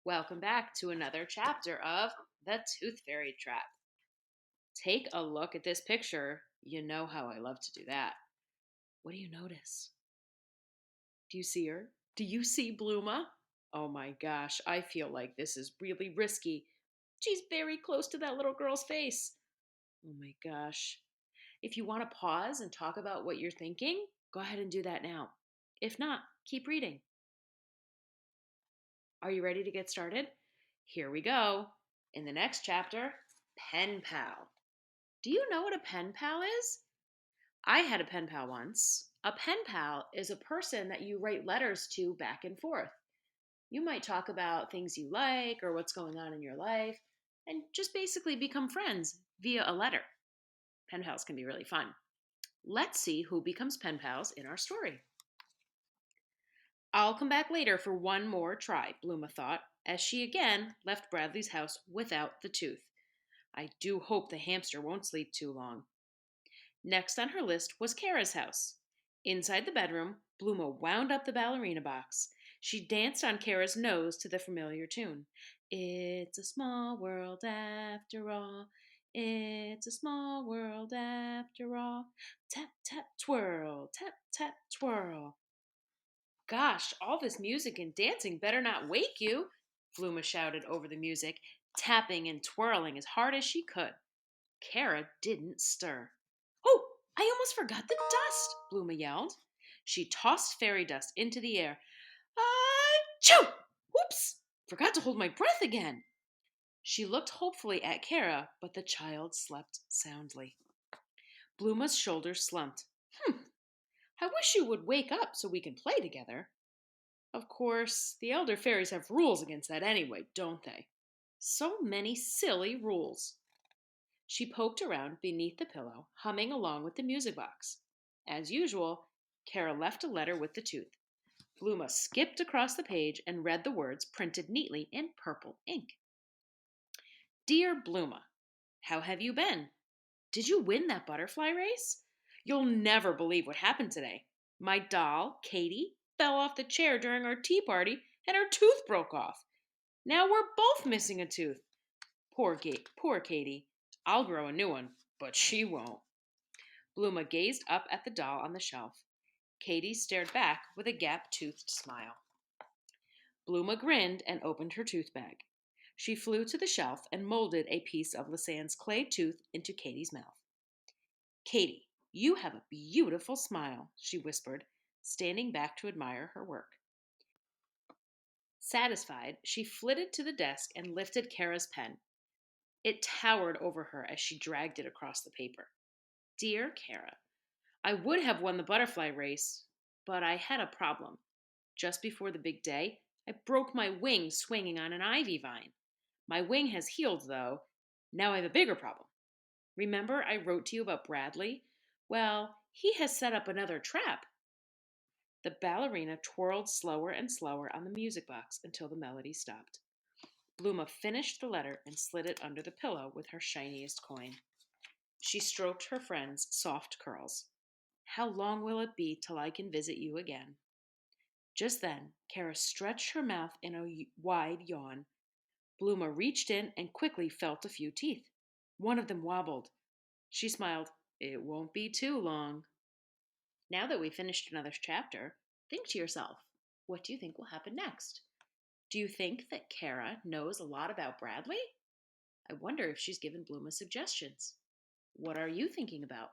Welcome back to another chapter of The Tooth Fairy Trap. Take a look at this picture. You know how I love to do that. What do you notice? Do you see her? Do you see Blooma? Oh my gosh, I feel like this is really risky. She's very close to that little girl's face. Oh my gosh. If you want to pause and talk about what you're thinking, go ahead and do that now. If not, keep reading. Are you ready to get started? Here we go. In the next chapter, Pen Pal. Do you know what a pen pal is? I had a pen pal once. A pen pal is a person that you write letters to back and forth. You might talk about things you like or what's going on in your life and just basically become friends via a letter. Pen pals can be really fun. Let's see who becomes pen pals in our story. I'll come back later for one more try, Blooma thought, as she again left Bradley's house without the tooth. I do hope the hamster won't sleep too long. Next on her list was Kara's house. Inside the bedroom, Blooma wound up the ballerina box. She danced on Kara's nose to the familiar tune. It's a small world after all. It's a small world after all. Tap, tap, twirl. Tap, tap, twirl. Gosh, all this music and dancing better not wake you, Blooma shouted over the music, tapping and twirling as hard as she could. Kara didn't stir. Oh, I almost forgot the dust, Blooma yelled. She tossed fairy dust into the air. Achoo! Whoops! Forgot to hold my breath again. She looked hopefully at Kara, but the child slept soundly. Blooma's shoulders slumped. I wish you would wake up so we can play together. Of course, the elder fairies have rules against that anyway, don't they? So many silly rules. She poked around beneath the pillow, humming along with the music box. As usual, Kara left a letter with the tooth. Blooma skipped across the page and read the words printed neatly in purple ink. Dear Blooma, how have you been? Did you win that butterfly race? You'll never believe what happened today. My doll, Katie, fell off the chair during our tea party and her tooth broke off. Now we're both missing a tooth. Poor Katie. I'll grow a new one, but she won't. Blooma gazed up at the doll on the shelf. Katie stared back with a gap-toothed smile. Blooma grinned and opened her tooth bag. She flew to the shelf and molded a piece of Lisanne's clay tooth into Katie's mouth. Katie, you have a beautiful smile, she whispered, standing back to admire her work. Satisfied, she flitted to the desk and lifted Kara's pen. It towered over her as she dragged it across the paper. Dear Kara, I would have won the butterfly race, but I had a problem. Just before the big day, I broke my wing swinging on an ivy vine. My wing has healed, though. Now I have a bigger problem. Remember I wrote to you about Bradley? Well, he has set up another trap. The ballerina twirled slower and slower on the music box until the melody stopped. Blooma finished the letter and slid it under the pillow with her shiniest coin. She stroked her friend's soft curls. How long will it be till I can visit you again? Just then, Kara stretched her mouth in a wide yawn. Blooma reached in and quickly felt a few teeth. One of them wobbled. She smiled. It won't be too long. Now that we've finished another chapter, think to yourself, what do you think will happen next? Do you think that Kara knows a lot about Bradley? I wonder if she's given Blooma suggestions. What are you thinking about?